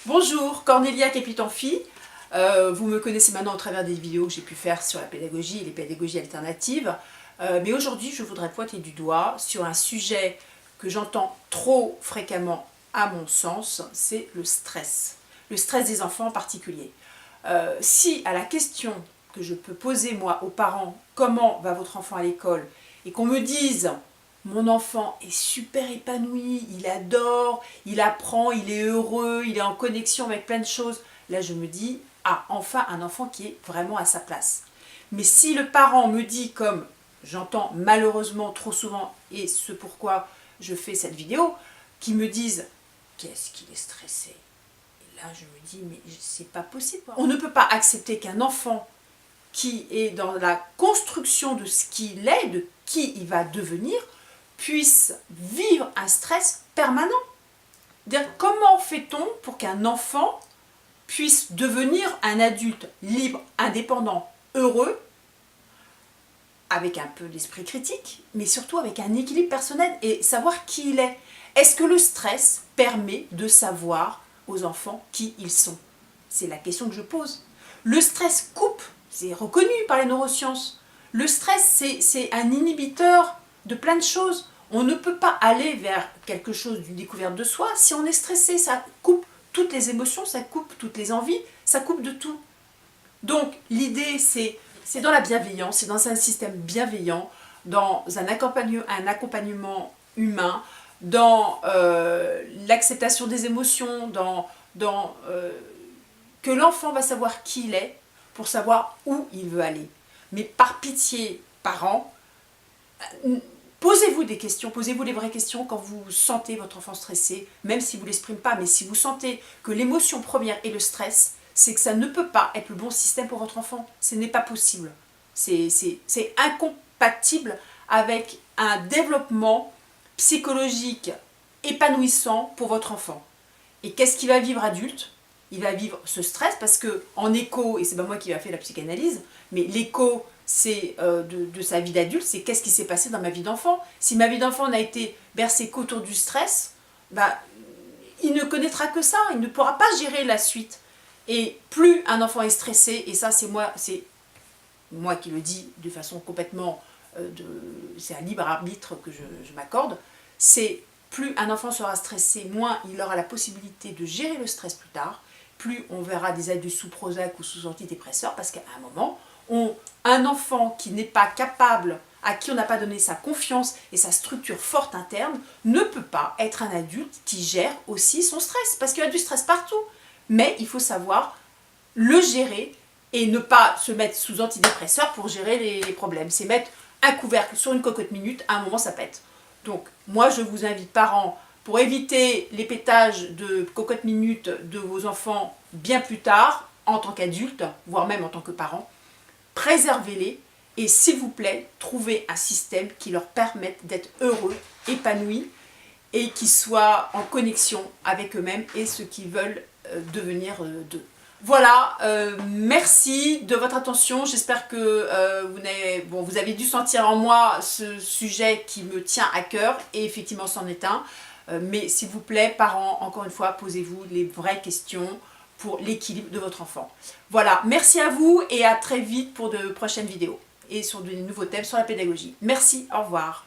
Bonjour, Cornélia Capitanfi. Vous me connaissez maintenant au travers des vidéos que j'ai pu faire sur la pédagogie et les pédagogies alternatives. Mais aujourd'hui, je voudrais pointer du doigt sur un sujet que j'entends trop fréquemment à mon sens, c'est le stress. Le stress des enfants en particulier. Si à la question que je peux poser moi aux parents, comment va votre enfant à l'école, et qu'on me dise mon enfant est super épanoui, il adore, il apprend, il est heureux, il est en connexion avec plein de choses. Là, je me dis, ah, enfin un enfant qui est vraiment à sa place. Mais si le parent me dit, comme j'entends malheureusement trop souvent, et ce pourquoi je fais cette vidéo, qui me disent, qu'est-ce qu'il est stressé. Et là, je me dis, mais c'est pas possible. On ne peut pas accepter qu'un enfant qui est dans la construction de ce qu'il est, de qui il va devenir, puisse vivre un stress permanent. Comment fait-on pour qu'un enfant puisse devenir un adulte libre, indépendant, heureux, avec un peu d'esprit critique, mais surtout avec un équilibre personnel et savoir qui il est? Est-ce que le stress permet de savoir aux enfants qui ils sont? C'est la question que je pose. Le stress coupe, c'est reconnu par les neurosciences. Le stress, c'est un inhibiteur de plein de choses. On ne peut pas aller vers quelque chose d'une découverte de soi si on est stressé. Ça coupe toutes les émotions, ça coupe toutes les envies, ça coupe de tout. Donc l'idée, c'est dans la bienveillance, c'est dans un système bienveillant, dans un accompagnement humain, dans l'acceptation des émotions, que l'enfant va savoir qui il est pour savoir où il veut aller. Mais par pitié, parents, posez-vous des questions, posez-vous les vraies questions quand vous sentez votre enfant stressé, même si vous ne l'exprimez pas, mais si vous sentez que l'émotion première est le stress, c'est que ça ne peut pas être le bon système pour votre enfant. Ce n'est pas possible. C'est incompatible avec un développement psychologique épanouissant pour votre enfant. Et qu'est-ce qu'il va vivre adulte? Il va vivre ce stress parce que en écho, et c'est pas moi qui va faire la psychanalyse, mais l'écho c'est de sa vie d'adulte, c'est qu'est-ce qui s'est passé dans ma vie d'enfant. Si ma vie d'enfant n'a été bercée qu'autour du stress, bah, il ne connaîtra que ça, il ne pourra pas gérer la suite. Et plus un enfant est stressé, et ça c'est moi qui le dis de façon complètement, c'est un libre arbitre que je m'accorde, c'est plus un enfant sera stressé, moins il aura la possibilité de gérer le stress plus tard, plus on verra des adultes sous Prozac ou sous antidépresseurs, parce qu'à un moment, un enfant qui n'est pas capable, à qui on n'a pas donné sa confiance et sa structure forte interne, ne peut pas être un adulte qui gère aussi son stress, parce qu'il y a du stress partout. Mais il faut savoir le gérer et ne pas se mettre sous antidépresseurs pour gérer les problèmes. C'est mettre un couvercle sur une cocotte minute, à un moment ça pète. Donc moi je vous invite parents, pour éviter les pétages de cocotte minute de vos enfants bien plus tard, en tant qu'adultes, voire même en tant que parents, préservez-les et s'il vous plaît, trouvez un système qui leur permette d'être heureux, épanouis et qui soit en connexion avec eux-mêmes et ce qu'ils veulent devenir d'eux. Voilà, merci de votre attention. J'espère que vous avez dû sentir en moi ce sujet qui me tient à cœur et effectivement c'en est un. Mais s'il vous plaît, parents, encore une fois, posez-vous les vraies questions pour l'équilibre de votre enfant. Voilà, merci à vous et à très vite pour de prochaines vidéos et sur de nouveaux thèmes sur la pédagogie. Merci, au revoir.